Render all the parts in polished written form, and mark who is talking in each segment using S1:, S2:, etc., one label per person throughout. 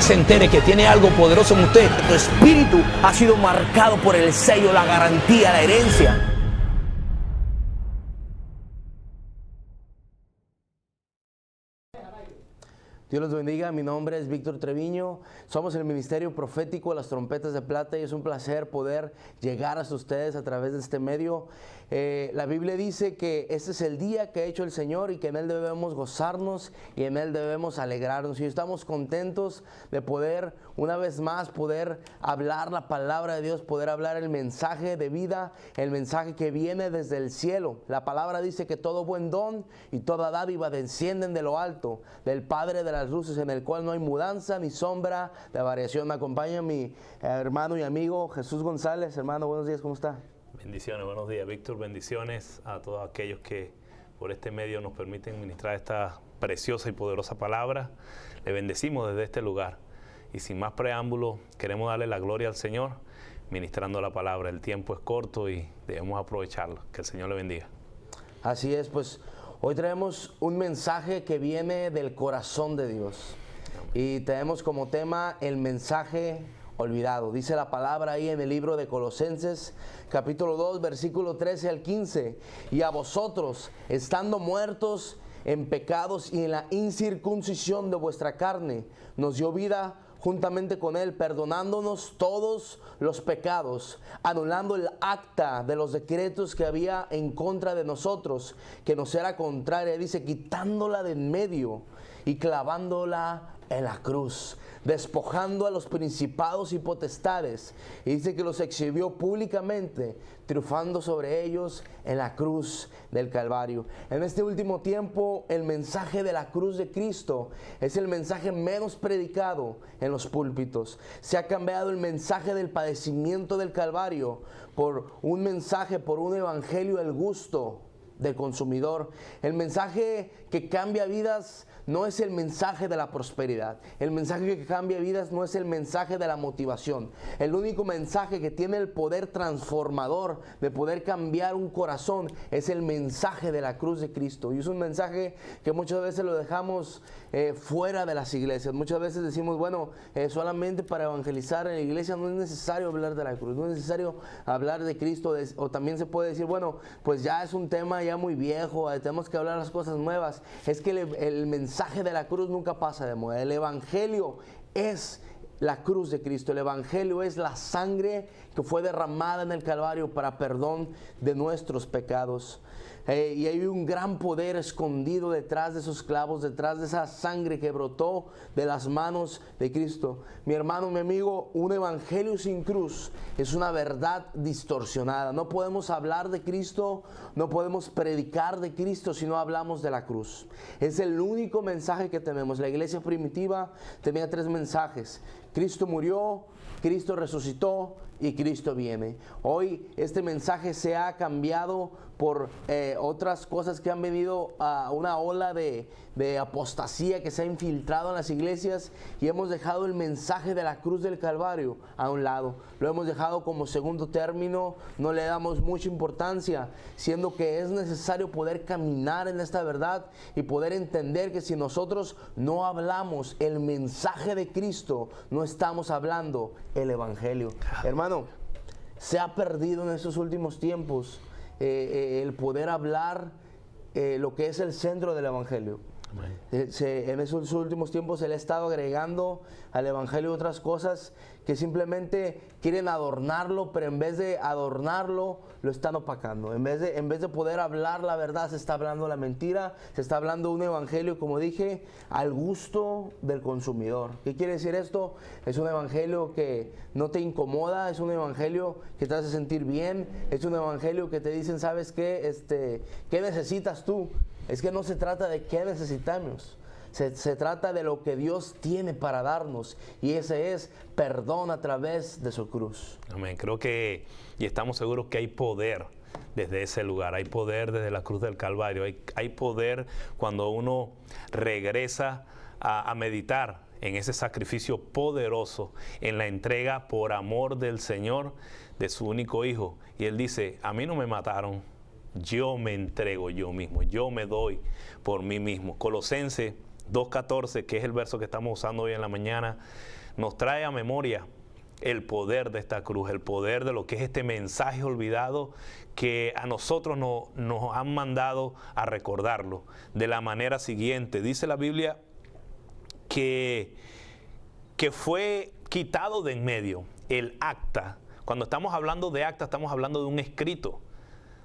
S1: usted se entere que tiene algo poderoso en usted.
S2: Tu espíritu ha sido marcado por el sello, la garantía, la herencia.
S3: Dios los bendiga, mi nombre es Víctor Treviño, somos el Ministerio Profético de las Trompetas de Plata y es un placer poder llegar hasta ustedes a través de este medio. La Biblia dice que este es el día que ha hecho el Señor y que en Él debemos gozarnos y en Él debemos alegrarnos. Y estamos contentos de poder, una vez más, poder hablar la palabra de Dios, poder hablar el mensaje de vida, el mensaje que viene desde el cielo. La palabra dice que todo buen don y toda dádiva descienden de lo alto, del Padre de las luces, en el cual no hay mudanza ni sombra de variación. Me acompaña mi hermano y amigo Jesús González. Hermano, buenos días, ¿cómo está?
S4: Bendiciones, buenos días, Víctor. Bendiciones a todos aquellos que por este medio nos permiten ministrar esta preciosa y poderosa palabra. Le bendecimos desde este lugar. Y sin más preámbulo, queremos darle la gloria al Señor ministrando la palabra. El tiempo es corto y debemos aprovecharlo. Que el Señor le bendiga.
S3: Así es, pues hoy traemos un mensaje que viene del corazón de Dios. Y tenemos como tema el mensaje olvidado. Dice la palabra ahí en el libro de Colosenses, capítulo 2, versículo 13 al 15. Y a vosotros, estando muertos en pecados y en la incircuncisión de vuestra carne, nos dio vida juntamente con Él, perdonándonos todos los pecados, anulando el acta de los decretos que había en contra de nosotros, que nos era contraria, dice, quitándola de en medio y clavándola en la cruz, despojando a los principados y potestades, y dice que los exhibió públicamente, triunfando sobre ellos en la cruz del Calvario. En este último tiempo, el mensaje de la cruz de Cristo es el mensaje menos predicado en los púlpitos. Se ha cambiado el mensaje del padecimiento del Calvario por un mensaje, por un evangelio del gusto del consumidor. El mensaje que cambia vidas no es el mensaje de la prosperidad. El mensaje que cambia vidas no es el mensaje de la motivación. El único mensaje que tiene el poder transformador de poder cambiar un corazón es el mensaje de la cruz de Cristo. Y es un mensaje que muchas veces lo dejamos fuera de las iglesias. Muchas veces decimos, bueno, solamente para evangelizar en la iglesia no es necesario hablar de la cruz, no es necesario hablar de Cristo. O también se puede decir, bueno, pues ya es un tema ya muy viejo, tenemos que hablar las cosas nuevas. Es que el mensaje de la cruz nunca pasa de moda. El evangelio es la cruz de Cristo. El evangelio es la sangre que fue derramada en el Calvario para perdón de nuestros pecados. Y hay un gran poder escondido detrás de esos clavos, detrás de esa sangre que brotó de las manos de Cristo. Mi hermano, mi amigo, un evangelio sin cruz es una verdad distorsionada. No podemos hablar de Cristo, no podemos predicar de Cristo si no hablamos de la cruz. Es el único mensaje que tenemos. La iglesia primitiva tenía 3 mensajes. Cristo murió, Cristo resucitó y Cristo viene. Hoy este mensaje se ha cambiado por otras cosas que han venido a una ola de apostasía que se ha infiltrado en las iglesias, y hemos dejado el mensaje de la cruz del Calvario a un lado. Lo hemos dejado como segundo término, no le damos mucha importancia, siendo que es necesario poder caminar en esta verdad y poder entender que si nosotros no hablamos el mensaje de Cristo, no estamos hablando el evangelio. Hermano, se ha perdido en estos últimos tiempos el poder hablar lo que es el centro del evangelio. En esos últimos tiempos se le ha estado agregando al evangelio otras cosas que simplemente quieren adornarlo, pero en vez de adornarlo lo están opacando. En vez de poder hablar la verdad, se está hablando la mentira, se está hablando un evangelio, como dije, al gusto del consumidor. ¿Qué quiere decir esto? Es un evangelio que no te incomoda, es un evangelio que te hace sentir bien, es un evangelio que te dicen, ¿sabes qué? ¿Qué necesitas tú? Es que no se trata de qué necesitamos, se trata de lo que Dios tiene para darnos, y ese es perdón a través de su cruz.
S4: Amén. Creo que, y estamos seguros que hay poder desde ese lugar, hay poder desde la cruz del Calvario, hay poder cuando uno regresa a meditar en ese sacrificio poderoso, en la entrega por amor del Señor de su único Hijo. Y Él dice, a mí no me mataron, yo me entrego yo mismo, yo me doy por mí mismo. Colosenses 2:14, que es el verso que estamos usando hoy en la mañana, nos trae a memoria el poder de esta cruz, el poder de lo que es este mensaje olvidado que a nosotros nos han mandado a recordarlo de la manera siguiente. Dice la Biblia que fue quitado de en medio el acta. Cuando estamos hablando de acta, estamos hablando de un escrito,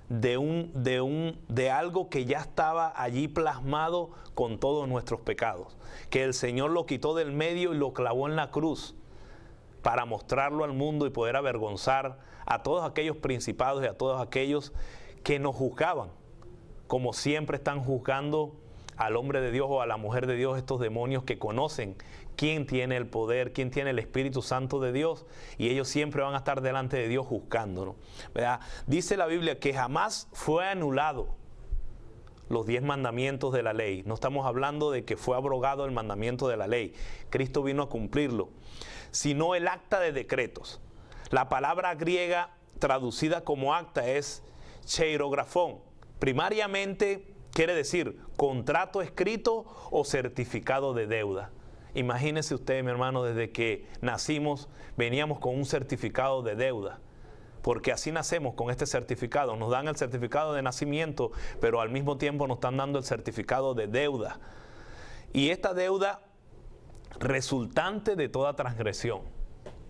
S4: de algo que ya estaba allí plasmado con todos nuestros pecados, que el Señor lo quitó del medio y lo clavó en la cruz para mostrarlo al mundo y poder avergonzar a todos aquellos principados y a todos aquellos que nos juzgaban, como siempre están juzgando al hombre de Dios o a la mujer de Dios, estos demonios que conocen quién tiene el poder, quién tiene el Espíritu Santo de Dios, y ellos siempre van a estar delante de Dios juzgándonos, ¿verdad? Dice la Biblia que jamás fue anulado los 10 mandamientos de la ley. No estamos hablando de que fue abrogado el mandamiento de la ley. Cristo vino a cumplirlo, sino el acta de decretos. La palabra griega traducida como acta es cheirografón. Primariamente quiere decir contrato escrito o certificado de deuda. Imagínese usted, mi hermano, desde que nacimos veníamos con un certificado de deuda, porque así nacemos con este certificado. Nos dan el certificado de nacimiento, pero al mismo tiempo nos están dando el certificado de deuda. Y esta deuda resultante de toda transgresión.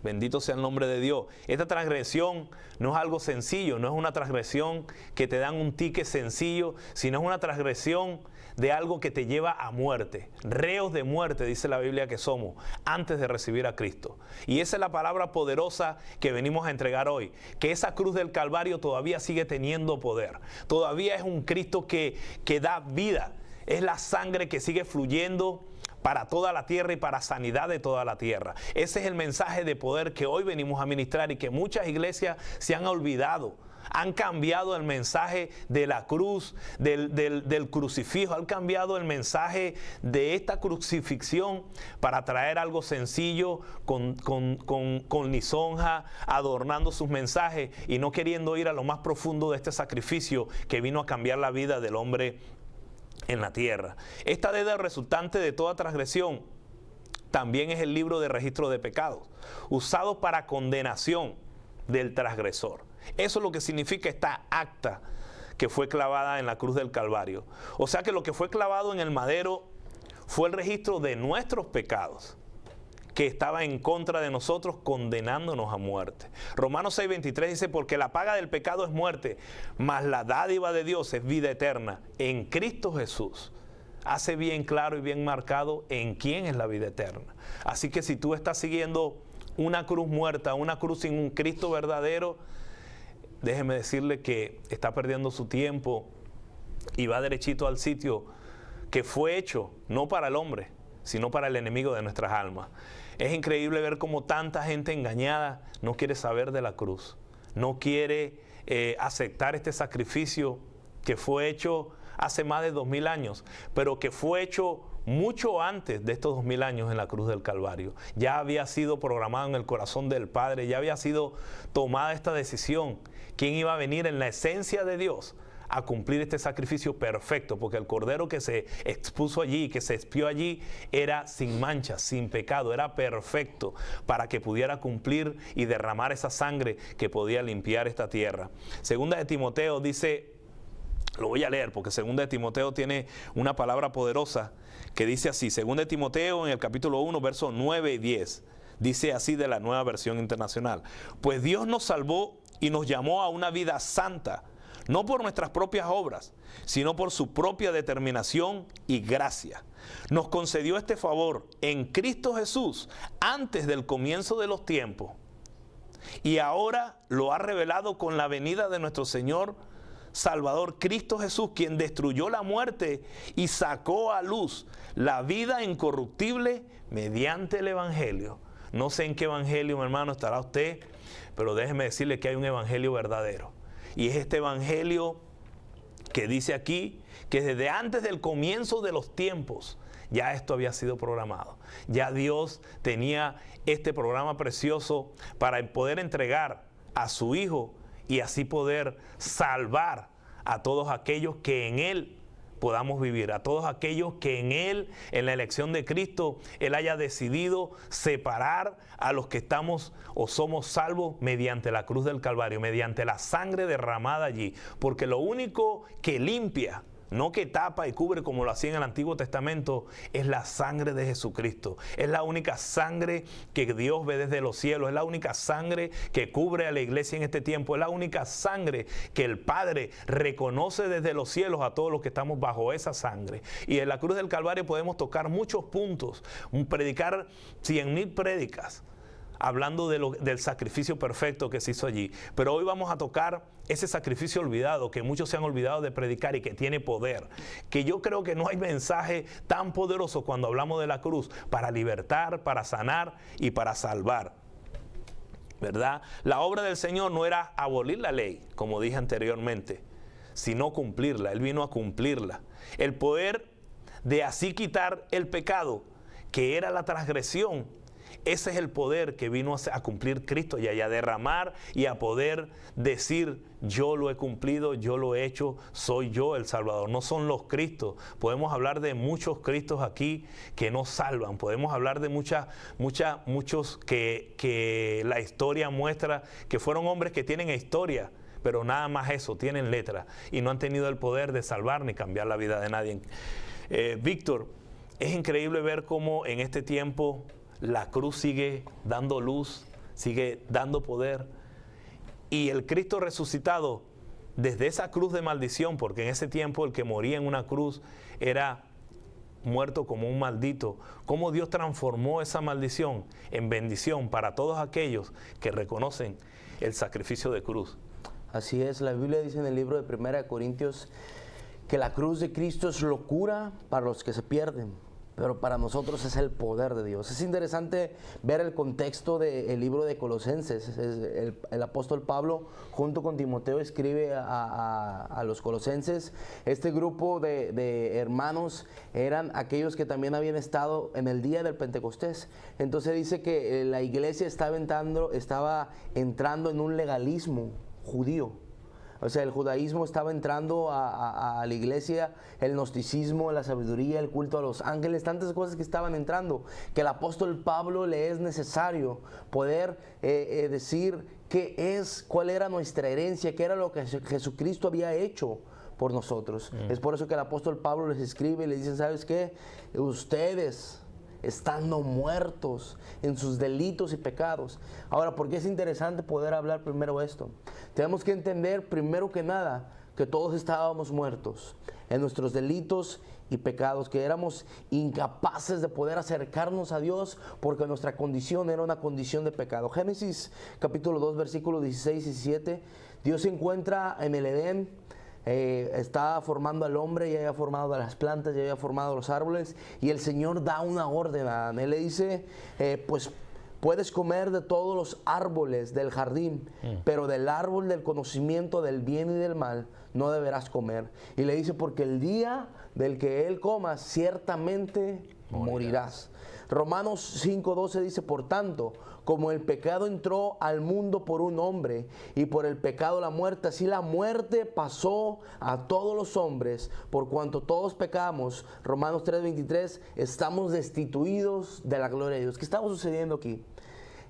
S4: Bendito sea el nombre de Dios. Esta transgresión no es algo sencillo, no es una transgresión que te dan un ticket sencillo, sino es una transgresión de algo que te lleva a muerte. Reos de muerte, dice la Biblia que somos, antes de recibir a Cristo. Y esa es la palabra poderosa que venimos a entregar hoy, que esa cruz del Calvario todavía sigue teniendo poder. Todavía es un Cristo que da vida. Es la sangre que sigue fluyendo para toda la tierra y para sanidad de toda la tierra. Ese es el mensaje de poder que hoy venimos a ministrar y que muchas iglesias se han olvidado. Han cambiado el mensaje de la cruz, del crucifijo, han cambiado el mensaje de esta crucifixión para traer algo sencillo con lisonja, adornando sus mensajes y no queriendo ir a lo más profundo de este sacrificio que vino a cambiar la vida del hombre en la tierra. Esta deuda resultante de toda transgresión también es el libro de registro de pecados, usado para condenación del transgresor. Eso es lo que significa esta acta que fue clavada en la cruz del Calvario. O sea que lo que fue clavado en el madero fue el registro de nuestros pecados, que estaba en contra de nosotros, condenándonos a muerte. Romanos 6:23 dice, porque la paga del pecado es muerte, mas la dádiva de Dios es vida eterna en Cristo Jesús. Hace bien claro y bien marcado en quién es la vida eterna. Así que si tú estás siguiendo una cruz muerta, una cruz sin un Cristo verdadero, déjeme decirle que está perdiendo su tiempo y va derechito al sitio que fue hecho no para el hombre, sino para el enemigo de nuestras almas. Es increíble ver cómo tanta gente engañada no quiere saber de la cruz, no quiere aceptar este sacrificio que fue hecho hace más de 2000 años, pero que fue hecho mucho antes de estos 2000 años en la cruz del Calvario. Ya había sido programado en el corazón del Padre, ya había sido tomada esta decisión. ¿Quién iba a venir en la esencia de Dios a cumplir este sacrificio perfecto? Porque el cordero que se expuso allí, que se expió allí, era sin mancha, sin pecado, era perfecto para que pudiera cumplir y derramar esa sangre que podía limpiar esta tierra. Segunda de Timoteo dice, lo voy a leer porque Segunda de Timoteo tiene una palabra poderosa que dice así. Segunda de Timoteo en el capítulo 1, versos 9 y 10, dice así de la Nueva Versión Internacional: pues Dios nos salvó y nos llamó a una vida santa, no por nuestras propias obras, sino por su propia determinación y gracia. Nos concedió este favor en Cristo Jesús antes del comienzo de los tiempos, y ahora lo ha revelado con la venida de nuestro Señor Salvador Cristo Jesús, quien destruyó la muerte y sacó a luz la vida incorruptible mediante el Evangelio. No sé en qué evangelio, mi hermano, estará usted, pero déjeme decirle que hay un evangelio verdadero. Y es este evangelio que dice aquí que desde antes del comienzo de los tiempos ya esto había sido programado. Ya Dios tenía este programa precioso para poder entregar a su Hijo y así poder salvar a todos aquellos que en Él podamos vivir, a todos aquellos que en Él, en la elección de Cristo, Él haya decidido separar a los que estamos o somos salvos mediante la cruz del Calvario, mediante la sangre derramada allí, porque lo único que limpia, no que tapa y cubre como lo hacía en el Antiguo Testamento, es la sangre de Jesucristo. Es la única sangre que Dios ve desde los cielos, es la única sangre que cubre a la iglesia en este tiempo, es la única sangre que el Padre reconoce desde los cielos a todos los que estamos bajo esa sangre. Y en la cruz del Calvario podemos tocar muchos puntos, predicar 100,000 prédicas, hablando del sacrificio perfecto que se hizo allí. Pero hoy vamos a tocar ese sacrificio olvidado, que muchos se han olvidado de predicar y que tiene poder. Que yo creo que no hay mensaje tan poderoso cuando hablamos de la cruz para libertar, para sanar y para salvar, ¿verdad? La obra del Señor no era abolir la ley, como dije anteriormente, sino cumplirla. Él vino a cumplirla. El poder de así quitar el pecado, que era la transgresión. Ese es el poder que vino a cumplir Cristo y a derramar y a poder decir: yo lo he cumplido, yo lo he hecho, soy yo el Salvador. No son los Cristos. Podemos hablar de muchos Cristos aquí que no salvan. Podemos hablar de muchos que la historia muestra que fueron hombres que tienen historia, pero nada más eso, tienen letra y no han tenido el poder de salvar ni cambiar la vida de nadie. Víctor, es increíble ver cómo en este tiempo la cruz sigue dando luz, sigue dando poder. Y el Cristo resucitado, desde esa cruz de maldición, porque en ese tiempo el que moría en una cruz era muerto como un maldito, cómo Dios transformó esa maldición en bendición para todos aquellos que reconocen el sacrificio de cruz.
S3: Así es, la Biblia dice en el libro de 1 Corintios que la cruz de Cristo es locura para los que se pierden, pero para nosotros es el poder de Dios. Es interesante ver el contexto del libro de Colosenses. El apóstol Pablo, junto con Timoteo, escribe a los colosenses. Este grupo de hermanos eran aquellos que también habían estado en el día del Pentecostés. Entonces dice que la iglesia estaba entrando en un legalismo judío. O sea, el judaísmo estaba entrando a la iglesia, el gnosticismo, la sabiduría, el culto a los ángeles, tantas cosas que estaban entrando, que el apóstol Pablo le es necesario poder decir cuál era nuestra herencia, qué era lo que Jesucristo había hecho por nosotros. Es por eso que el apóstol Pablo les escribe y les dice: ¿sabes qué? Ustedes, estando muertos en sus delitos y pecados. Ahora, ¿por qué es interesante poder hablar primero esto? Tenemos que entender, primero que nada, que todos estábamos muertos en nuestros delitos y pecados, que éramos incapaces de poder acercarnos a Dios porque nuestra condición era una condición de pecado. Génesis capítulo 2, versículos 16 y 17, Dios se encuentra en el Edén. Está formando al hombre, ya había formado a las plantas, ya había formado a los árboles, y el Señor da una orden a Adán. Él le dice: pues puedes comer de todos los árboles del jardín, pero del árbol del conocimiento del bien y del mal no deberás comer. Y le dice: porque el día del que él comas, ciertamente morirás. Romanos 5:12 dice: por tanto, como el pecado entró al mundo por un hombre, y por el pecado la muerte, así la muerte pasó a todos los hombres, por cuanto todos pecamos. Romanos 3:23, estamos destituidos de la gloria de Dios. ¿Qué estaba sucediendo aquí?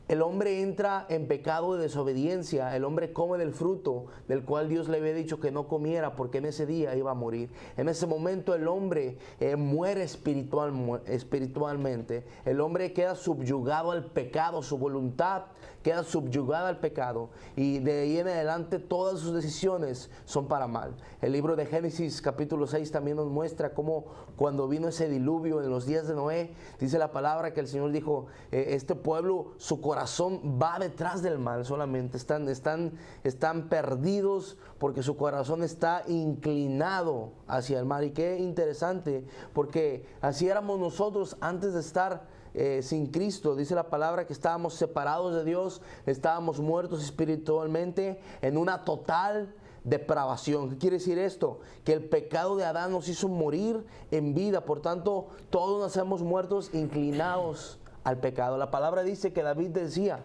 S3: El hombre entra en pecado de desobediencia, el hombre come del fruto del cual Dios le había dicho que no comiera porque en ese día iba a morir. En ese momento el hombre muere espiritualmente, el hombre queda subyugado al pecado, su voluntad queda subyugada al pecado, y de ahí en adelante todas sus decisiones son para mal. El libro de Génesis capítulo 6 también nos muestra cómo cuando vino ese diluvio en los días de Noé, dice la palabra que el Señor dijo: este pueblo, su corazón va detrás del mal solamente, están perdidos porque su corazón está inclinado hacia el mal. Y qué interesante, porque así éramos nosotros antes de estar sin Cristo. Dice la palabra que estábamos separados de Dios, estábamos muertos espiritualmente en una total depravación. ¿Qué quiere decir esto? Que el pecado de Adán nos hizo morir en vida, por tanto todos nacemos muertos inclinados al pecado. La palabra dice que David decía: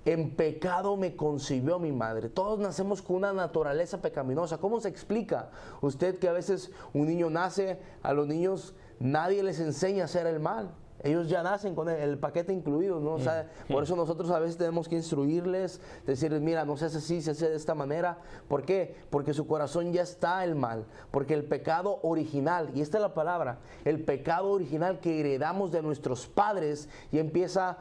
S3: en pecado me concibió mi madre. Todos nacemos con una naturaleza pecaminosa. ¿Cómo se explica usted que a veces un niño nace, a los niños nadie les enseña a hacer el mal? Ellos ya nacen con el paquete incluido, ¿no? O sea, por eso nosotros a veces tenemos que instruirles, decirles, mira, no se hace así, se hace de esta manera. ¿Por qué? Porque su corazón ya está el mal. Porque el pecado original, y esta es la palabra, el pecado original que heredamos de nuestros padres y empieza,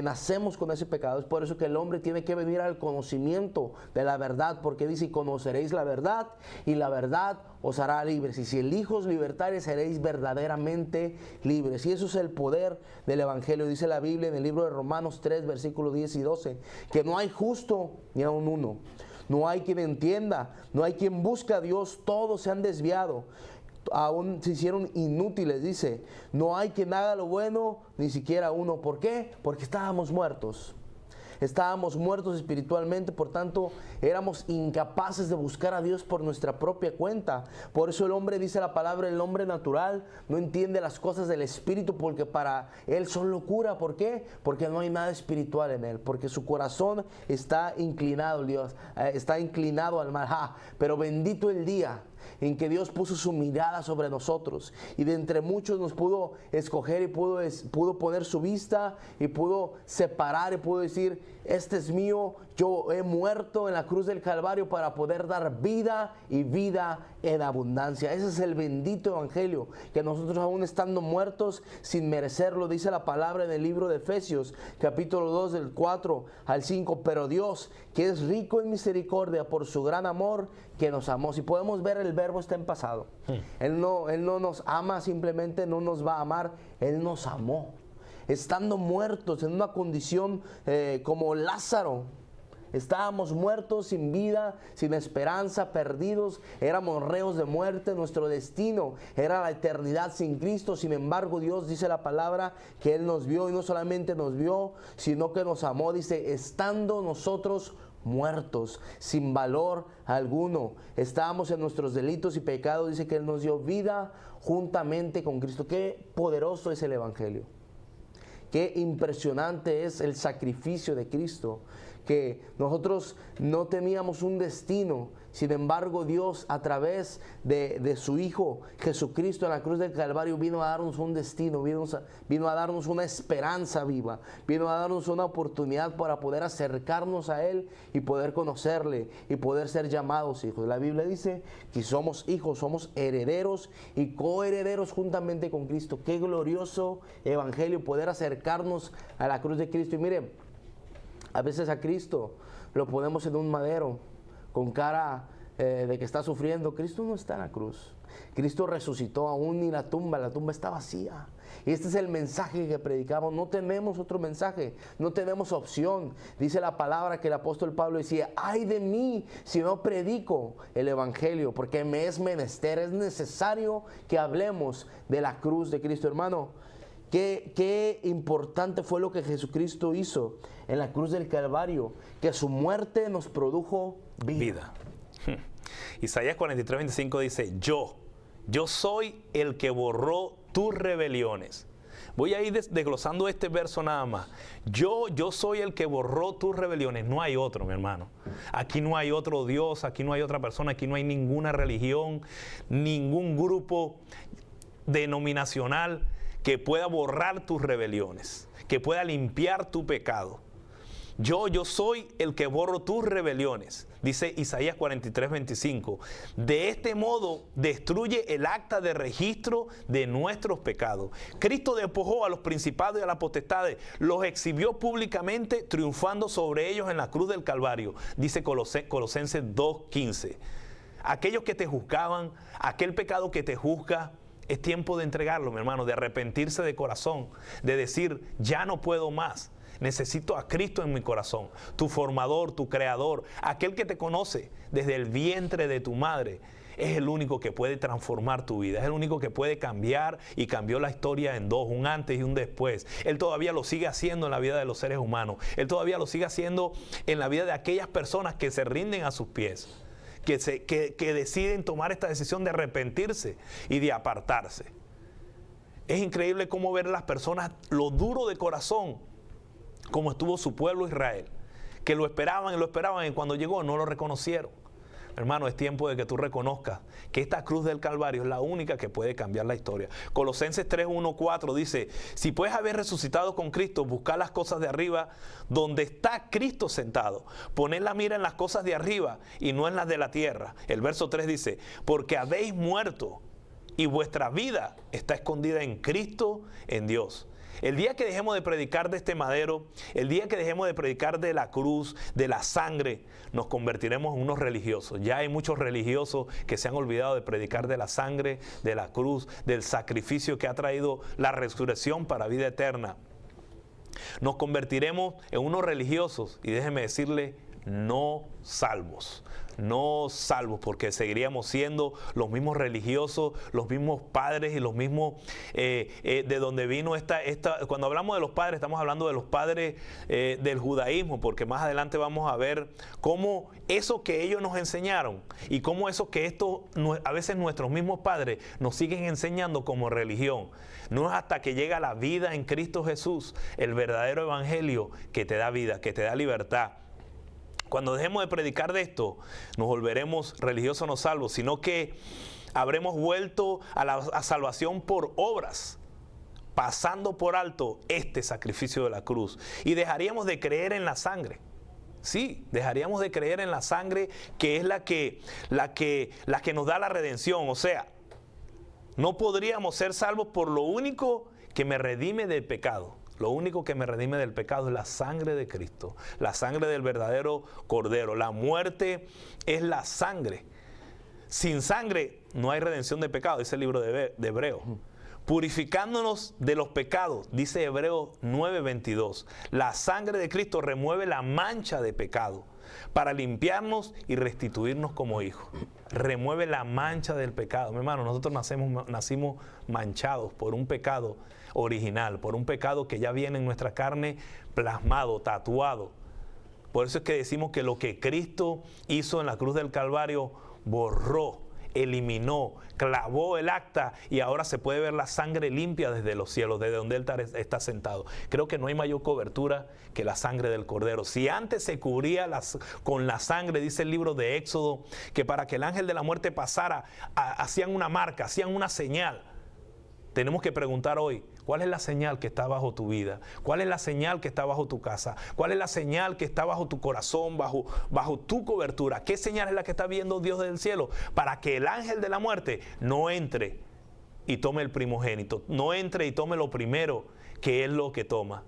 S3: nacemos con ese pecado. Es por eso que el hombre tiene que venir al conocimiento de la verdad, porque dice, y conoceréis la verdad, y la verdad os hará libres. Y si el Hijo os libertare, seréis verdaderamente libres. Y eso es el poder del Evangelio. Dice la Biblia en el libro de Romanos 3, versículos 10 y 12, que no hay justo ni aun uno. No hay quien entienda, no hay quien busque a Dios, todos se han desviado. Aún se hicieron inútiles, dice. No hay quien haga lo bueno, ni siquiera uno. ¿Por qué? Porque estábamos muertos. Estábamos muertos espiritualmente, por tanto, éramos incapaces de buscar a Dios por nuestra propia cuenta. Por eso el hombre, dice la palabra, el hombre natural no entiende las cosas del Espíritu, porque para él son locura. ¿Por qué? Porque no hay nada espiritual en él, porque su corazón está inclinado, Dios, está inclinado al mal. Pero bendito el día en que Dios puso su mirada sobre nosotros y de entre muchos nos pudo escoger y pudo poner su vista y pudo separar y pudo decir, este es mío, yo he muerto en la cruz del Calvario para poder dar vida y vida en abundancia. Ese es el bendito evangelio, que nosotros aún estando muertos sin merecerlo, dice la palabra en el libro de Efesios capítulo 2 del 4 al 5, pero Dios, que es rico en misericordia por su gran amor que nos amó. Si podemos ver, el verbo está en pasado. Él no nos ama, simplemente no nos va a amar, Él nos amó. Estando muertos en una condición como Lázaro, estábamos muertos, sin vida, sin esperanza, perdidos, éramos reos de muerte, nuestro destino era la eternidad sin Cristo. Sin embargo, Dios, dice la palabra, que Él nos vio, y no solamente nos vio, sino que nos amó, dice, estando nosotros muertos, sin valor alguno, estábamos en nuestros delitos y pecados, dice que Él nos dio vida juntamente con Cristo. Qué poderoso es el evangelio. Qué impresionante es el sacrificio de Cristo, que nosotros no teníamos un destino. Sin embargo, Dios, a través de su Hijo Jesucristo en la cruz del Calvario, vino a darnos un destino, vino a darnos una esperanza viva, vino a darnos una oportunidad para poder acercarnos a Él y poder conocerle y poder ser llamados hijos. La Biblia dice que somos hijos, somos herederos y coherederos juntamente con Cristo. Qué glorioso evangelio, poder acercarnos a la cruz de Cristo. Y mire, a veces a Cristo lo ponemos en un madero con cara de que está sufriendo. Cristo no está en la cruz. Cristo resucitó, aún ni la tumba está vacía. Y este es el mensaje que predicamos. No tenemos otro mensaje, no tenemos opción. Dice la palabra que el apóstol Pablo decía, ay de mí si no predico el evangelio, porque me es menester, es necesario que hablemos de la cruz de Cristo. Hermano, qué importante fue lo que Jesucristo hizo en la cruz del Calvario, que su muerte nos produjo vida.
S4: Isaías 43:25 dice, yo soy el que borró tus rebeliones. Voy a ir desglosando este verso nada más. Yo soy el que borró tus rebeliones. No hay otro, mi hermano. Aquí no hay otro Dios, aquí no hay otra persona, aquí no hay ninguna religión, ningún grupo denominacional que pueda borrar tus rebeliones, que pueda limpiar tu pecado. Yo soy el que borro tus rebeliones, dice Isaías 43:25. De este modo destruye el acta de registro de nuestros pecados. Cristo despojó a los principados y a las potestades, los exhibió públicamente, triunfando sobre ellos en la cruz del Calvario, dice Colosenses 2:15. Aquellos que te juzgaban, aquel pecado que te juzga, es tiempo de entregarlo, mi hermano, de arrepentirse de corazón, de decir, ya no puedo más. Necesito a Cristo en mi corazón, tu formador, tu creador, aquel que te conoce desde el vientre de tu madre. Es el único que puede transformar tu vida, es el único que puede cambiar, y cambió la historia en dos, un antes y un después. Él todavía lo sigue haciendo en la vida de los seres humanos, Él todavía lo sigue haciendo en la vida de aquellas personas que se rinden a sus pies, que deciden tomar esta decisión de arrepentirse y de apartarse. Es increíble cómo ver las personas, lo duro de corazón, como estuvo su pueblo Israel, que lo esperaban y cuando llegó no lo reconocieron. Hermano, es tiempo de que tú reconozcas que esta cruz del Calvario es la única que puede cambiar la historia. Colosenses 3:1-4 dice: si puedes haber resucitado con Cristo, buscad las cosas de arriba donde está Cristo sentado. Poned la mira en las cosas de arriba y no en las de la tierra. El verso 3 dice: porque habéis muerto y vuestra vida está escondida en Cristo, en Dios. El día que dejemos de predicar de este madero, el día que dejemos de predicar de la cruz, de la sangre, nos convertiremos en unos religiosos. Ya hay muchos religiosos que se han olvidado de predicar de la sangre, de la cruz, del sacrificio que ha traído la resurrección para vida eterna. Nos convertiremos en unos religiosos y déjeme decirle, no salvos. No salvos, porque seguiríamos siendo los mismos religiosos, los mismos padres y los mismos de donde vino cuando hablamos de los padres, estamos hablando de los padres del judaísmo, porque más adelante vamos a ver cómo eso que ellos nos enseñaron y cómo eso que a veces nuestros mismos padres nos siguen enseñando como religión. No es hasta que llega la vida en Cristo Jesús, el verdadero evangelio, que te da vida, que te da libertad. Cuando dejemos de predicar de esto, nos volveremos religiosos no salvos, sino que habremos vuelto a la salvación por obras, pasando por alto este sacrificio de la cruz. Y dejaríamos de creer en la sangre. Sí, dejaríamos de creer en la sangre, que es la que nos da la redención. O sea, no podríamos ser salvos por lo único que me redime del pecado. Lo único que me redime del pecado es la sangre de Cristo, la sangre del verdadero Cordero. La muerte es la sangre. Sin sangre no hay redención de pecado, dice el libro de Hebreos. Purificándonos de los pecados, dice Hebreos 9:22. La sangre de Cristo remueve la mancha de pecado para limpiarnos y restituirnos como hijos. Remueve la mancha del pecado. Mi hermano, nosotros nacimos manchados por un pecado original, por un pecado que ya viene en nuestra carne plasmado, tatuado. Por eso es que decimos que lo que Cristo hizo en la cruz del Calvario borró, eliminó, clavó el acta y ahora se puede ver la sangre limpia desde los cielos, desde donde Él está sentado. Creo que no hay mayor cobertura que la sangre del Cordero. Si antes se cubría con la sangre, dice el libro de Éxodo, que para que el ángel de la muerte pasara, hacían una marca, hacían una señal. Tenemos que preguntar hoy, ¿cuál es la señal que está bajo tu vida? ¿Cuál es la señal que está bajo tu casa? ¿Cuál es la señal que está bajo tu corazón, bajo tu cobertura? ¿Qué señal es la que está viendo Dios del cielo? Para que el ángel de la muerte no entre y tome el primogénito, no entre y tome lo primero, que es lo que toma.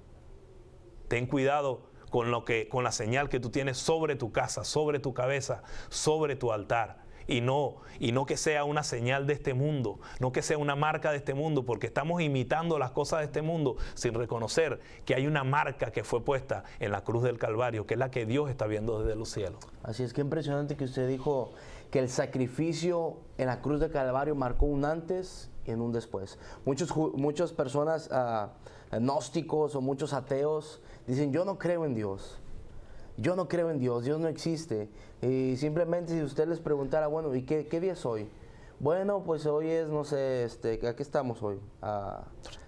S4: Ten cuidado con la señal que tú tienes sobre tu casa, sobre tu cabeza, sobre tu altar. Y no que sea una señal de este mundo, no que sea una marca de este mundo, porque estamos imitando las cosas de este mundo sin reconocer que hay una marca que fue puesta en la cruz del Calvario, que es la que Dios está viendo desde los cielos.
S3: Así es, que impresionante que usted dijo que el sacrificio en la cruz del Calvario marcó un antes y en un después. Muchas personas gnósticos o muchos ateos dicen: yo no creo en Dios. Yo no creo en Dios, Dios no existe. Y simplemente si usted les preguntara, bueno, ¿y qué día es hoy? Bueno, pues hoy es, no sé, ¿a qué estamos hoy?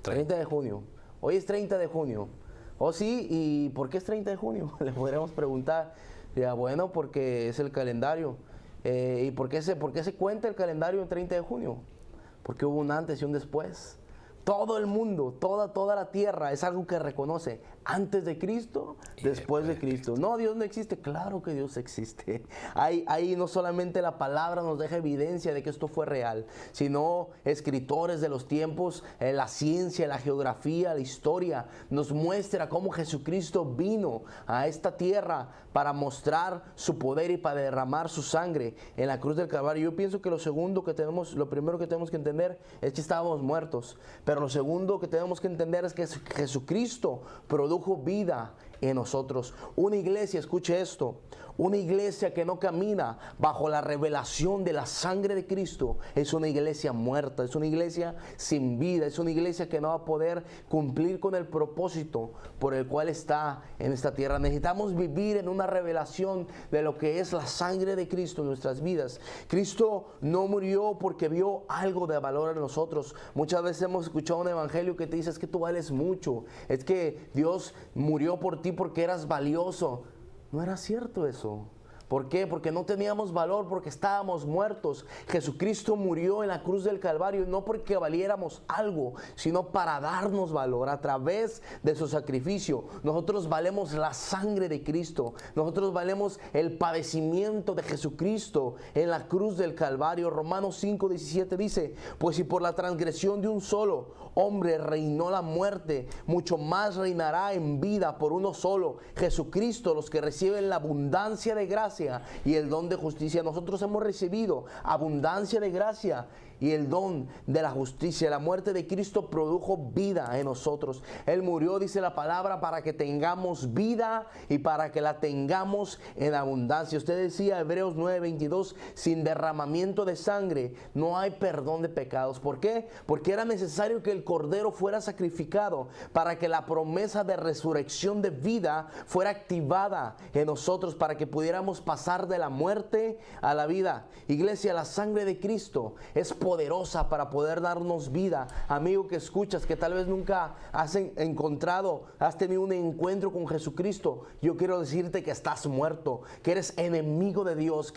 S3: 30 de junio. Hoy es 30 de junio. Oh, sí, ¿y por qué es 30 de junio? Le podríamos preguntar. Ya, bueno, porque es el calendario. ¿Y por qué se cuenta el calendario el 30 de junio? Porque hubo un antes y un después. Todo el mundo, toda la tierra es algo que reconoce antes de Cristo, después de Cristo. No, Dios no existe. Claro que Dios existe. Ahí no solamente la palabra nos deja evidencia de que esto fue real, sino escritores de los tiempos, la ciencia, la geografía, la historia, nos muestra cómo Jesucristo vino a esta tierra para mostrar su poder y para derramar su sangre en la cruz del Calvario. Yo pienso que lo primero que tenemos que entender es que estábamos muertos. Pero lo segundo que tenemos que entender es que Jesucristo produjo vida en nosotros. Una iglesia, escuche esto, una iglesia que no camina bajo la revelación de la sangre de Cristo es una iglesia muerta, es una iglesia sin vida, es una iglesia que no va a poder cumplir con el propósito por el cual está en esta tierra. Necesitamos vivir en una revelación de lo que es la sangre de Cristo en nuestras vidas. Cristo no murió porque vio algo de valor en nosotros. Muchas veces hemos escuchado un evangelio que te dice: es que tú vales mucho, es que Dios murió por ti porque eras valioso. No era cierto eso. ¿Por qué? Porque no teníamos valor, porque estábamos muertos. Jesucristo murió en la cruz del Calvario, no porque valiéramos algo, sino para darnos valor a través de su sacrificio. Nosotros valemos la sangre de Cristo. Nosotros valemos el padecimiento de Jesucristo en la cruz del Calvario. Romanos 5:17 dice, pues si por la transgresión de un solo hombre reinó la muerte, mucho más reinará en vida por uno solo, Jesucristo, los que reciben la abundancia de gracia y el don de justicia. Nosotros hemos recibido abundancia de gracia y el don de la justicia. La muerte de Cristo produjo vida en nosotros. Él murió, dice la palabra, para que tengamos vida y para que la tengamos en abundancia. Usted decía, Hebreos 9:22, sin derramamiento de sangre no hay perdón de pecados. ¿Por qué? Porque era necesario que el Cordero fuera sacrificado para que la promesa de resurrección de vida fuera activada en nosotros, para que pudiéramos pasar de la muerte a la vida. Iglesia, la sangre de Cristo es poderosa para poder darnos vida. Amigo que escuchas, que tal vez nunca has tenido un encuentro con Jesucristo, yo quiero decirte que estás muerto, que eres enemigo de Dios,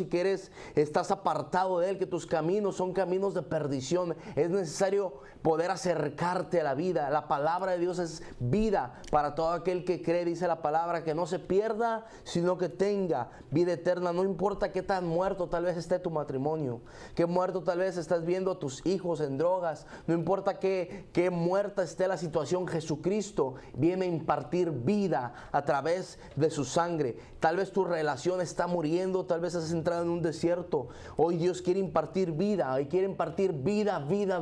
S3: y que estás apartado de Él, que tus caminos son caminos de perdición. Es necesario poder acercarte a la vida. La palabra de Dios es vida para todo aquel que cree. Dice la palabra que no se pierda, sino que tenga vida eterna. No importa qué tan muerto tal vez esté tu matrimonio, qué muerto tal vez estás viendo a tus hijos en drogas, no importa qué muerta esté la situación, Jesucristo viene a impartir vida a través de su sangre. Tal vez tu relación está muriendo, tal vez has entrado en un desierto. Hoy Dios quiere impartir vida,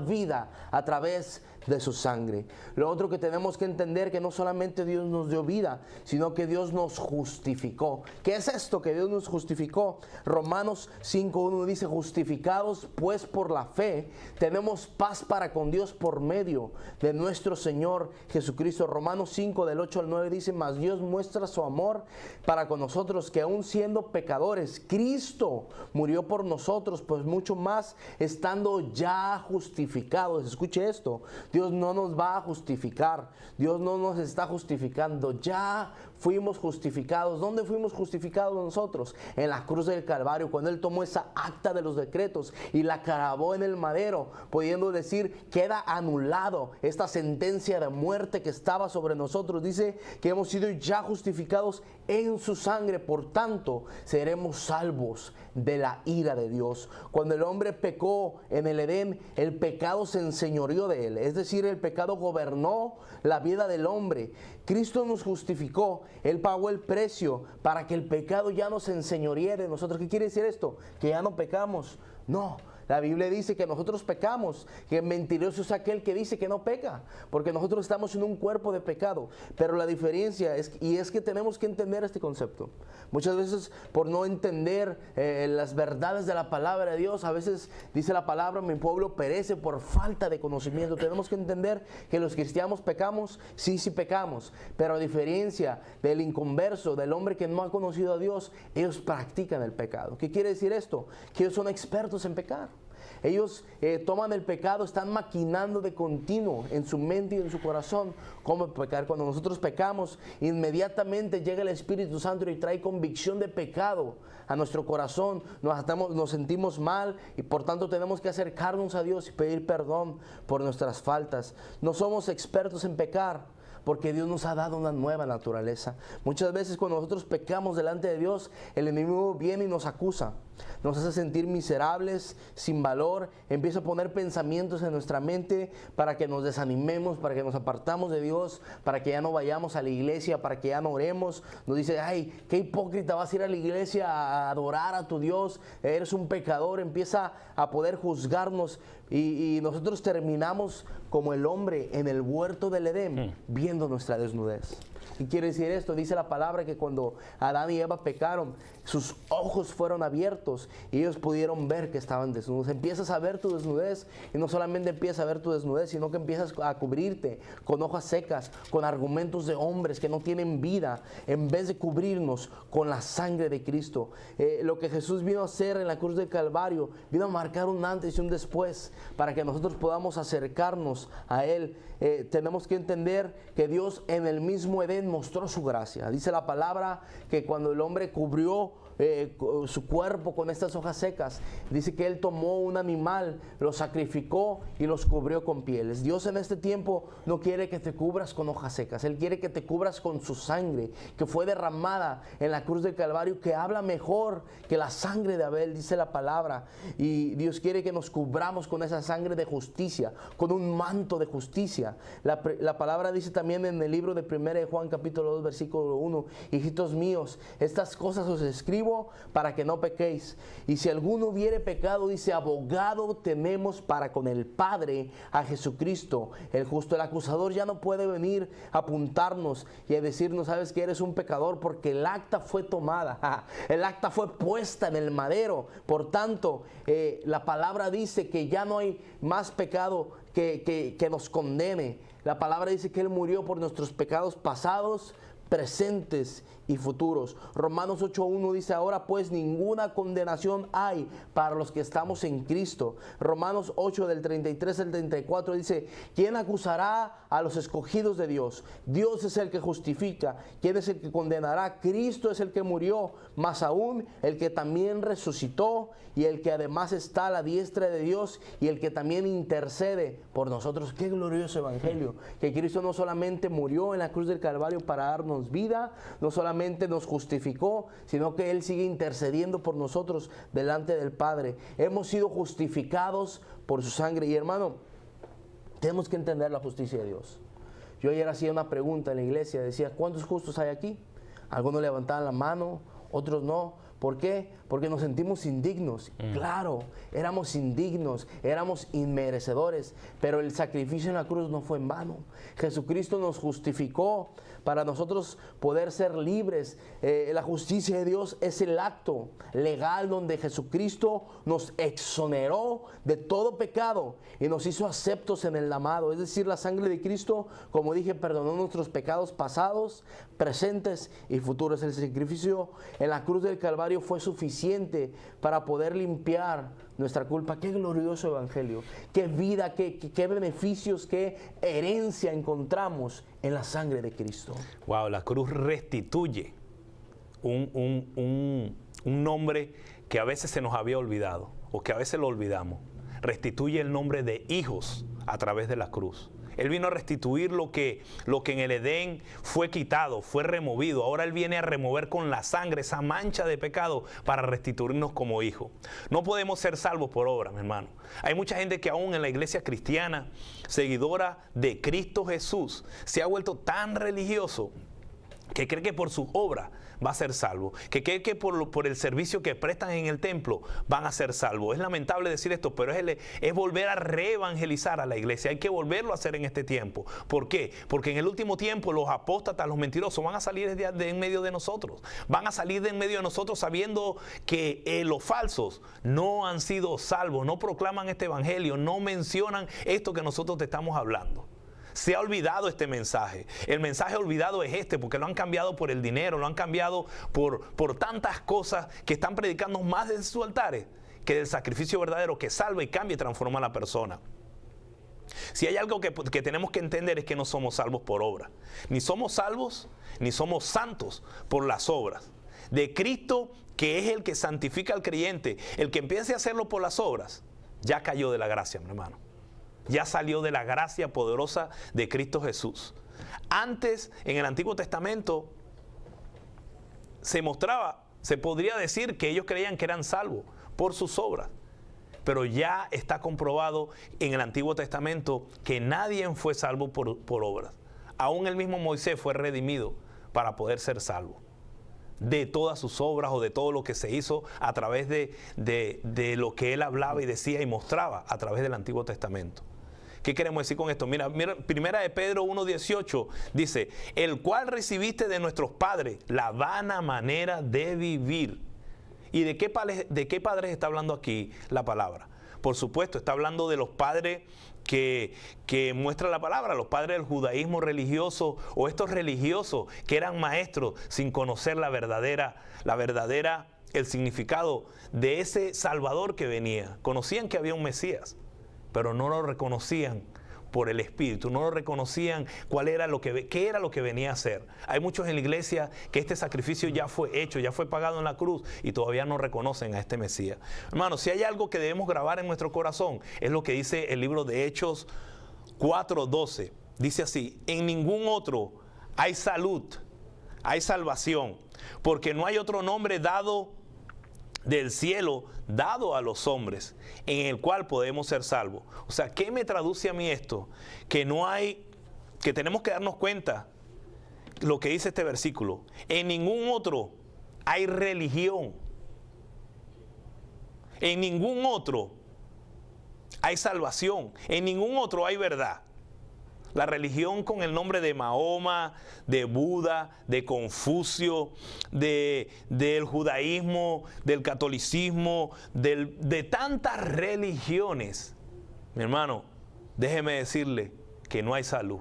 S3: vida a través de su sangre. Lo otro que tenemos que entender, que no solamente Dios nos dio vida, sino que Dios nos justificó. ¿Qué es esto que Dios nos justificó? Romanos 5:1 dice, justificados pues por la fe, tenemos paz para con Dios por medio de nuestro Señor Jesucristo. Romanos 5 del 8 al 9 dice, mas Dios muestra su amor para con nosotros, que aun siendo pecadores, Cristo murió por nosotros, pues mucho más estando ya justificados. Escuche esto, Dios no nos va a justificar, Dios no nos está justificando, ya fuimos justificados. ¿Dónde fuimos justificados nosotros? En la cruz del Calvario, cuando Él tomó esa acta de los decretos y la clavó en el madero, pudiendo decir, queda anulado esta sentencia de muerte que estaba sobre nosotros. Dice que hemos sido ya justificados en su sangre, por tanto seremos salvos de la ira de Dios. Cuando el hombre pecó en el Edén, el pecado se enseñoreó de él, es decir, el pecado gobernó la vida del hombre. Cristo nos justificó, Él pagó el precio para que el pecado ya no se enseñoree de nosotros. ¿Qué quiere decir esto? Que ya no pecamos. No, la Biblia dice que nosotros pecamos, que mentiroso es aquel que dice que no peca, porque nosotros estamos en un cuerpo de pecado. Pero la diferencia es que tenemos que entender este concepto. Muchas veces, por no entender las verdades de la palabra de Dios, a veces dice la palabra, mi pueblo perece por falta de conocimiento. Tenemos que entender que los cristianos pecamos, sí pecamos, pero a diferencia del inconverso, del hombre que no ha conocido a Dios, ellos practican el pecado. ¿Qué quiere decir esto? Que ellos son expertos en pecar. Ellos toman el pecado, están maquinando de continuo en su mente y en su corazón cómo pecar. Cuando nosotros pecamos, inmediatamente llega el Espíritu Santo y trae convicción de pecado a nuestro corazón. Nos sentimos mal y por tanto tenemos que acercarnos a Dios y pedir perdón por nuestras faltas. No somos expertos en pecar, porque Dios nos ha dado una nueva naturaleza. Muchas veces cuando nosotros pecamos delante de Dios, el enemigo viene y nos acusa, nos hace sentir miserables, sin valor, empieza a poner pensamientos en nuestra mente para que nos desanimemos, para que nos apartamos de Dios, para que ya no vayamos a la iglesia, para que ya no oremos. Nos dice, ay, qué hipócrita, vas a ir a la iglesia a adorar a tu Dios, eres un pecador. Empieza a poder juzgarnos y nosotros terminamos como el hombre en el huerto del Edén, viendo nuestra desnudez. ¿Qué quiere decir esto? Dice la palabra que cuando Adán y Eva pecaron, sus ojos fueron abiertos y ellos pudieron ver que estaban desnudos. Empiezas a ver tu desnudez y no solamente empiezas a ver tu desnudez, sino que empiezas a cubrirte con hojas secas, con argumentos de hombres que no tienen vida, en vez de cubrirnos con la sangre de Cristo. Lo que Jesús vino a hacer en la cruz del Calvario, vino a marcar un antes y un después para que nosotros podamos acercarnos a Él. Tenemos que entender que Dios en el mismo Edén también mostró su gracia. Dice la palabra que cuando el hombre cubrió su cuerpo con estas hojas secas, dice que Él tomó un animal, lo sacrificó y los cubrió con pieles. Dios en este tiempo no quiere que te cubras con hojas secas. Él quiere que te cubras con su sangre, que fue derramada en la cruz del Calvario, que habla mejor que la sangre de Abel, dice la palabra. Y Dios quiere que nos cubramos con esa sangre de justicia, con un manto de justicia. La palabra dice también en el libro de 1 de Juan capítulo 2 versículo 1: hijitos míos, estas cosas os escribo para que no pequéis. Y si alguno hubiere pecado, dice, abogado tenemos para con el Padre, a Jesucristo el justo. El acusador ya no puede venir a apuntarnos y a decirnos, sabes que eres un pecador, porque el acta fue tomada, el acta fue puesta en el madero. Por tanto, la palabra dice que ya no hay más pecado que nos condene. La palabra dice que Él murió por nuestros pecados pasados, presentes y futuros. Romanos 8:1 dice, ahora pues ninguna condenación hay para los que estamos en Cristo. Romanos 8 del 33 al 34 dice, ¿quién acusará a los escogidos de Dios? Dios es el que justifica. ¿Quién es el que condenará? Cristo es el que murió, más aún el que también resucitó, y el que además está a la diestra de Dios, y el que también intercede por nosotros. Qué glorioso evangelio, que Cristo no solamente murió en la cruz del Calvario para darnos vida, no solamente nos justificó, sino que Él sigue intercediendo por nosotros delante del Padre. Hemos sido justificados por su sangre. Y hermano, tenemos que entender la justicia de Dios. Yo ayer hacía una pregunta en la iglesia, decía, ¿cuántos justos hay aquí? Algunos levantaban la mano, otros no. ¿Por qué? Porque nos sentimos indignos. Claro, éramos indignos, éramos inmerecedores, pero el sacrificio en la cruz no fue en vano. Jesucristo nos justificó para nosotros poder ser libres. La justicia de Dios es el acto legal donde Jesucristo nos exoneró de todo pecado y nos hizo aceptos en el amado. Es decir, la sangre de Cristo, como dije, perdonó nuestros pecados pasados, presentes y futuros. El sacrificio en la cruz del Calvario fue suficiente para poder limpiar nuestra culpa. Qué glorioso evangelio, qué vida, qué beneficios, qué herencia encontramos en la sangre de Cristo.
S4: Wow, la cruz restituye un nombre que a veces se nos había olvidado o que a veces lo olvidamos. Restituye el nombre de hijos a través de la cruz. Él vino a restituir lo que en el Edén fue quitado, fue removido. Ahora Él viene a remover con la sangre esa mancha de pecado para restituirnos como hijos. No podemos ser salvos por obra, mi hermano. Hay mucha gente que aún en la iglesia cristiana, seguidora de Cristo Jesús, se ha vuelto tan religioso que cree que por su obra va a ser salvo, que cree que por el servicio que prestan en el templo van a ser salvos. Es lamentable decir esto, pero es volver a reevangelizar a la iglesia. Hay que volverlo a hacer en este tiempo. ¿Por qué? Porque en el último tiempo los apóstatas, los mentirosos van a salir de en medio de nosotros. Van a salir de en medio de nosotros sabiendo que los falsos no han sido salvos, no proclaman este evangelio, no mencionan esto que nosotros te estamos hablando. Se ha olvidado este mensaje. El mensaje olvidado es este, porque lo han cambiado por el dinero, lo han cambiado por tantas cosas que están predicando más desde sus altares que del sacrificio verdadero que salva y cambia y transforma a la persona. Si hay algo que tenemos que entender es que no somos salvos por obra. Ni somos salvos, ni somos santos por las obras. De Cristo, que es el que santifica al creyente, el que empiece a hacerlo por las obras, ya cayó de la gracia, mi hermano. Ya salió de la gracia poderosa de Cristo Jesús. Antes, en el Antiguo Testamento, se podría decir que ellos creían que eran salvos por sus obras. Pero ya está comprobado en el Antiguo Testamento que nadie fue salvo por obras. Aún el mismo Moisés fue redimido para poder ser salvo de todas sus obras o de todo lo que se hizo a través de lo que él hablaba y decía y mostraba a través del Antiguo Testamento. ¿Qué queremos decir con esto? Mira, primera de Pedro 1:18 dice, el cual recibiste de nuestros padres la vana manera de vivir. ¿Y de qué padres está hablando aquí la palabra? Por supuesto, está hablando de los padres que muestra la palabra, los padres del judaísmo religioso o estos religiosos que eran maestros sin conocer el significado de ese Salvador que venía. Conocían que había un Mesías, pero no lo reconocían por el Espíritu, no lo reconocían qué era lo que venía a hacer. Hay muchos en la iglesia que este sacrificio ya fue hecho, ya fue pagado en la cruz y todavía no reconocen a este Mesías. Hermanos, si hay algo que debemos grabar en nuestro corazón, es lo que dice el libro de Hechos 4:12. Dice así: en ningún otro hay salud, hay salvación, porque no hay otro nombre dado del cielo, dado a los hombres, en el cual podemos ser salvos. O sea, ¿qué me traduce a mí esto? Que tenemos que darnos cuenta lo que dice este versículo. En ningún otro hay religión. En ningún otro hay salvación. En ningún otro hay verdad. La religión con el nombre de Mahoma, de Buda, de Confucio, del judaísmo, del catolicismo, de tantas religiones. Mi hermano, déjeme decirle que no hay salud,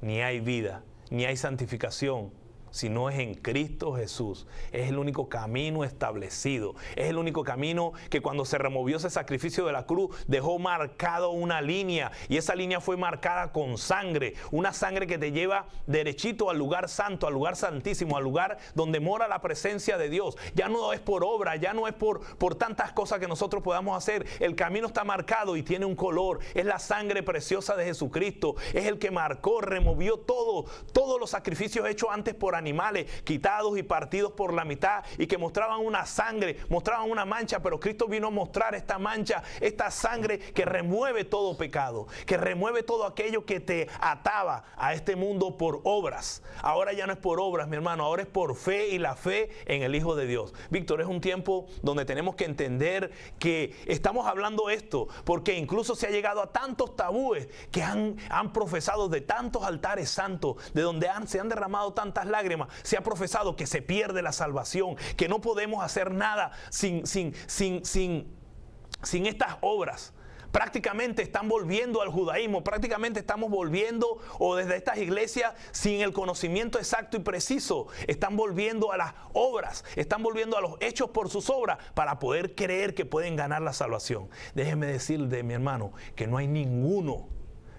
S4: ni hay vida, ni hay santificación, si no es en Cristo Jesús. Es el único camino establecido. Es el único camino que cuando se removió ese sacrificio de la cruz, dejó marcado una línea. Y esa línea fue marcada con sangre. Una sangre que te lleva derechito al lugar santo, al lugar santísimo, al lugar donde mora la presencia de Dios. Ya no es por obra, ya no es por tantas cosas que nosotros podamos hacer. El camino está marcado y tiene un color. Es la sangre preciosa de Jesucristo. Es el que marcó, removió todos los sacrificios hechos antes por animales, quitados y partidos por la mitad, y que mostraban una sangre, mostraban una mancha, pero Cristo vino a mostrar esta mancha, esta sangre que remueve todo pecado, que remueve todo aquello que te ataba a este mundo por obras. Ahora ya no es por obras, mi hermano, ahora es por fe, y la fe en el Hijo de Dios. Víctor, es un tiempo donde tenemos que entender que estamos hablando esto, porque incluso se ha llegado a tantos tabúes que han profesado de tantos altares santos, de donde se han derramado tantas lágrimas. Se ha profesado que se pierde la salvación, que no podemos hacer nada sin estas obras. Prácticamente están volviendo al judaísmo, prácticamente estamos volviendo, o desde estas iglesias, sin el conocimiento exacto y preciso, están volviendo a las obras, están volviendo a los hechos por sus obras para poder creer que pueden ganar la salvación. Déjeme decirle, mi hermano, que no hay ninguno,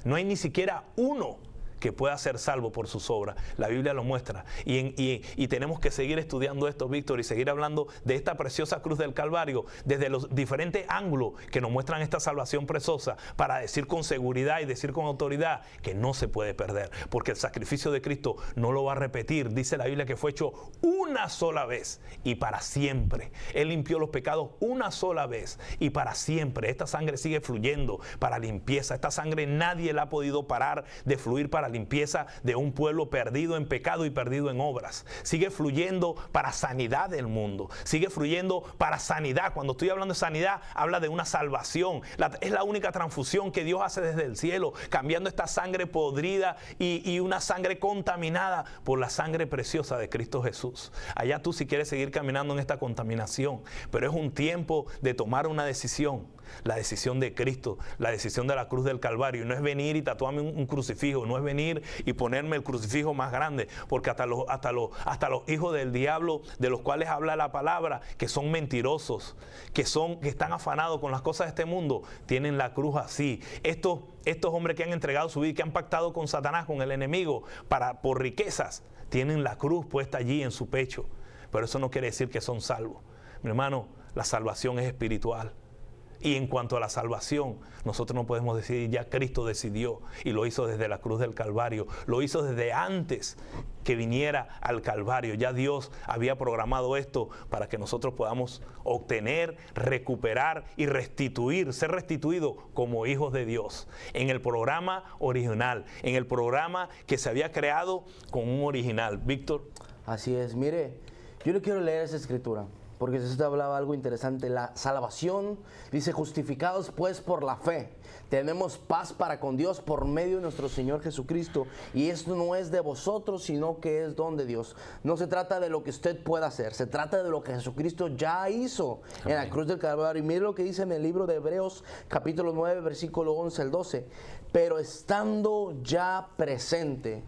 S4: no hay ni siquiera uno que pueda ser salvo por sus obras. La Biblia lo muestra, y tenemos que seguir estudiando esto, Víctor, y seguir hablando de esta preciosa cruz del Calvario desde los diferentes ángulos que nos muestran esta salvación preciosa, para decir con seguridad y decir con autoridad que no se puede perder, porque el sacrificio de Cristo no lo va a repetir. Dice la Biblia que fue hecho una sola vez y para siempre. Él limpió los pecados una sola vez y para siempre. Esta sangre sigue fluyendo para limpieza. Esta sangre nadie la ha podido parar de fluir para limpieza de un pueblo perdido en pecado y perdido en obras. Sigue fluyendo para sanidad del mundo. Sigue fluyendo para sanidad. Cuando estoy hablando de sanidad, habla de una salvación. Es la única transfusión que Dios hace desde el cielo, cambiando esta sangre podrida y una sangre contaminada por la sangre preciosa de Cristo Jesús. Allá tú, si quieres seguir caminando en esta contaminación, pero es un tiempo de tomar una decisión. La decisión de Cristo, la decisión de la cruz del Calvario. Y no es venir y tatuarme un crucifijo, no es venir y ponerme el crucifijo más grande, porque hasta los hijos del diablo, de los cuales habla la palabra, que son mentirosos, que están afanados con las cosas de este mundo, tienen la cruz así. Estos hombres que han entregado su vida y que han pactado con Satanás, con el enemigo, por riquezas, tienen la cruz puesta allí en su pecho. Pero eso no quiere decir que son salvos. Mi hermano, la salvación es espiritual. Y en cuanto a la salvación, nosotros no podemos decidir, ya Cristo decidió, y lo hizo desde la cruz del Calvario, lo hizo desde antes que viniera al Calvario. Ya Dios había programado esto para que nosotros podamos obtener, recuperar y restituir, ser restituidos como hijos de Dios, en el programa original, en el programa que se había creado con un original. Víctor.
S3: Así es, mire, yo le quiero leer esa escritura, porque Jesús te hablaba algo interesante. La salvación, dice, justificados pues por la fe, tenemos paz para con Dios por medio de nuestro Señor Jesucristo. Y esto no es de vosotros, sino que es don de Dios. No se trata de lo que usted pueda hacer, se trata de lo que Jesucristo ya hizo en la cruz del Calvario. Y mire lo que dice en el libro de Hebreos, capítulo 9, versículo 11 al 12. Pero estando ya presente.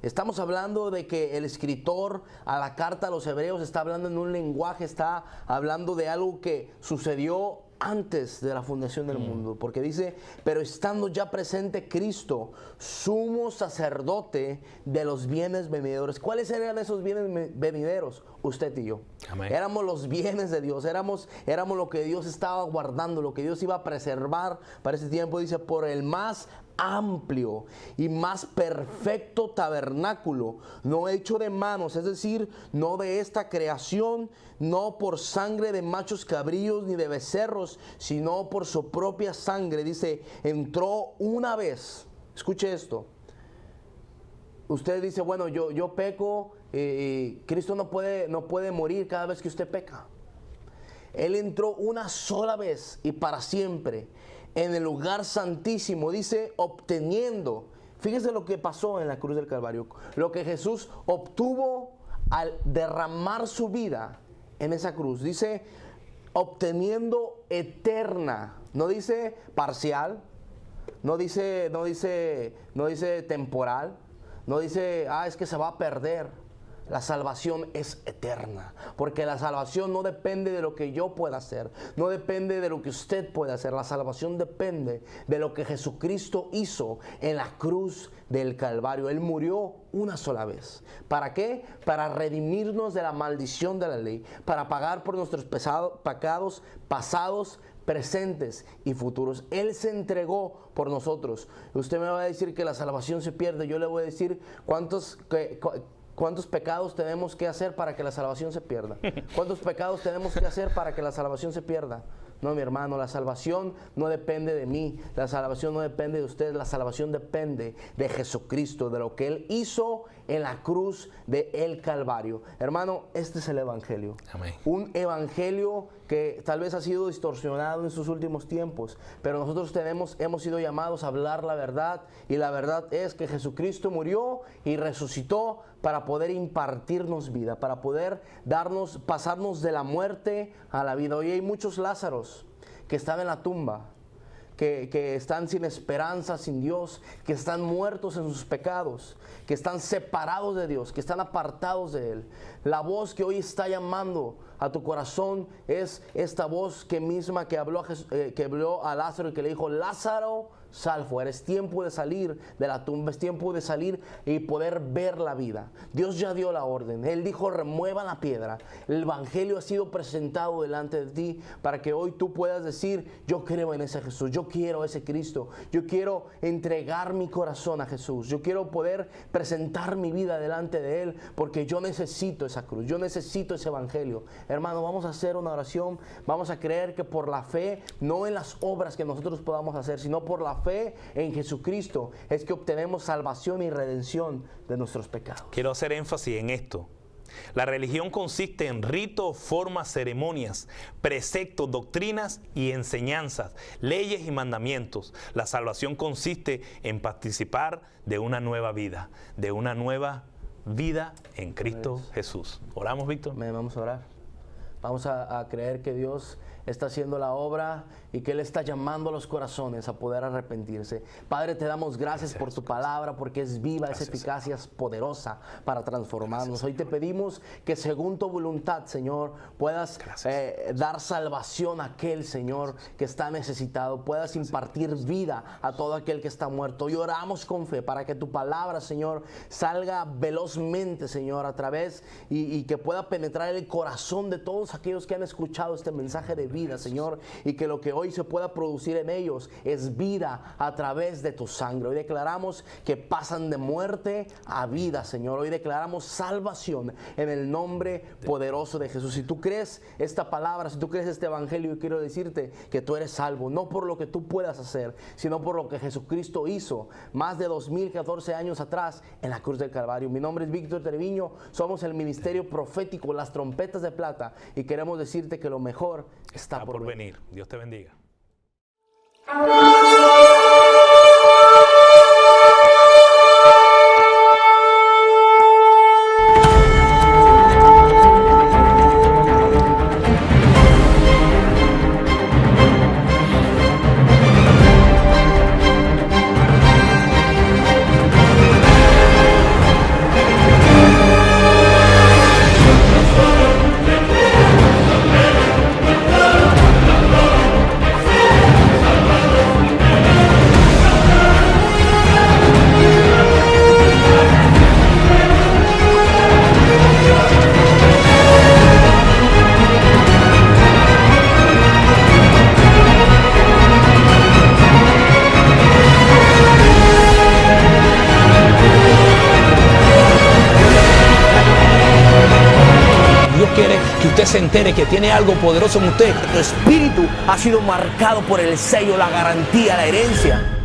S3: Estamos hablando de que el escritor a la carta a los hebreos está hablando en un lenguaje, está hablando de algo que sucedió antes de la fundación del mundo, porque dice, pero estando ya presente Cristo, sumo sacerdote de los bienes venideros. ¿Cuáles eran esos bienes venideros? Usted y yo.
S4: Amén.
S3: Éramos los bienes de Dios, éramos lo que Dios estaba guardando, lo que Dios iba a preservar para ese tiempo. Dice, por el más amplio y más perfecto tabernáculo, no hecho de manos, es decir, no de esta creación, no por sangre de machos cabríos ni de becerros, sino por su propia sangre. Dice, entró una vez. Escuche esto. Usted dice, bueno, yo peco, Cristo no puede morir cada vez que usted peca. Él entró una sola vez y para siempre en el lugar santísimo, dice, obteniendo. Fíjese lo que pasó en la cruz del Calvario, lo que Jesús obtuvo al derramar su vida en esa cruz. Dice, obteniendo eterna, no dice parcial, no dice temporal, no dice, es que se va a perder. La salvación es eterna, porque la salvación no depende de lo que yo pueda hacer, no depende de lo que usted pueda hacer. La salvación depende de lo que Jesucristo hizo en la cruz del Calvario. Él murió una sola vez. ¿Para qué? Para redimirnos de la maldición de la ley, para pagar por nuestros pecados pasados, presentes y futuros. Él se entregó por nosotros. Usted me va a decir que la salvación se pierde. Yo le voy a decir ¿cuántos pecados tenemos que hacer para que la salvación se pierda? ¿Cuántos pecados tenemos que hacer para que la salvación se pierda? No, mi hermano, la salvación no depende de mí, la salvación no depende de usted, la salvación depende de Jesucristo, de lo que Él hizo en la cruz del Calvario. Hermano, este es el Evangelio.
S4: Amén.
S3: Un Evangelio que tal vez ha sido distorsionado en sus últimos tiempos, pero nosotros hemos sido llamados a hablar la verdad, y la verdad es que Jesucristo murió y resucitó para poder impartirnos vida, para poder pasarnos de la muerte a la vida. Hoy hay muchos Lázaros que están en la tumba, que están sin esperanza, sin Dios, que están muertos en sus pecados, que están separados de Dios, que están apartados de Él. La voz que hoy está llamando a tu corazón es esta voz que habló a Lázaro y que le dijo, Lázaro, sal fuera. Es tiempo de salir de la tumba, es tiempo de salir y poder ver la vida. Dios ya dio la orden. Él dijo, remuevan la piedra. El Evangelio ha sido presentado delante de ti para que hoy tú puedas decir, yo creo en ese Jesús, yo quiero ese Cristo, yo quiero entregar mi corazón a Jesús, yo quiero poder presentar mi vida delante de Él, porque yo necesito esa cruz, yo necesito ese Evangelio. Hermano, vamos a hacer una oración, vamos a creer que por la fe, no en las obras que nosotros podamos hacer, sino por la fe en Jesucristo, es que obtenemos salvación y redención de nuestros pecados.
S4: Quiero hacer énfasis en esto. La religión consiste en ritos, formas, ceremonias, preceptos, doctrinas y enseñanzas, leyes y mandamientos. La salvación consiste en participar de una nueva vida, en Cristo Jesús. ¿Oramos, Víctor?
S3: Vamos a orar. Vamos a creer que Dios está haciendo la obra y que Él está llamando a los corazones a poder arrepentirse. Padre, te damos gracias por tu palabra, porque es viva, es eficaz y es poderosa para transformarnos. Hoy te pedimos que según tu voluntad, Señor, puedas dar salvación a aquel, Señor, que está necesitado, puedas impartir vida a todo aquel que está muerto. Hoy oramos con fe para que tu palabra, Señor, salga velozmente, Señor, a través y que pueda penetrar el corazón de todos aquellos que han escuchado este mensaje de vida, Señor, y que lo que hoy se pueda producir en ellos es vida a través de tu sangre. Hoy declaramos que pasan de muerte a vida, Señor. Hoy declaramos salvación en el nombre poderoso de Jesús. Si tú crees esta palabra, si tú crees este evangelio, yo quiero decirte que tú eres salvo, no por lo que tú puedas hacer, sino por lo que Jesucristo hizo más de 2014 años atrás en la cruz del Calvario. Mi nombre es Víctor Treviño, somos el ministerio profético Las Trompetas de Plata, y queremos decirte que lo mejor está por venir.
S4: Dios te bendiga.
S1: usted se entere que tiene algo poderoso en usted.
S2: Tu espíritu ha sido marcado por el sello, la garantía, la herencia.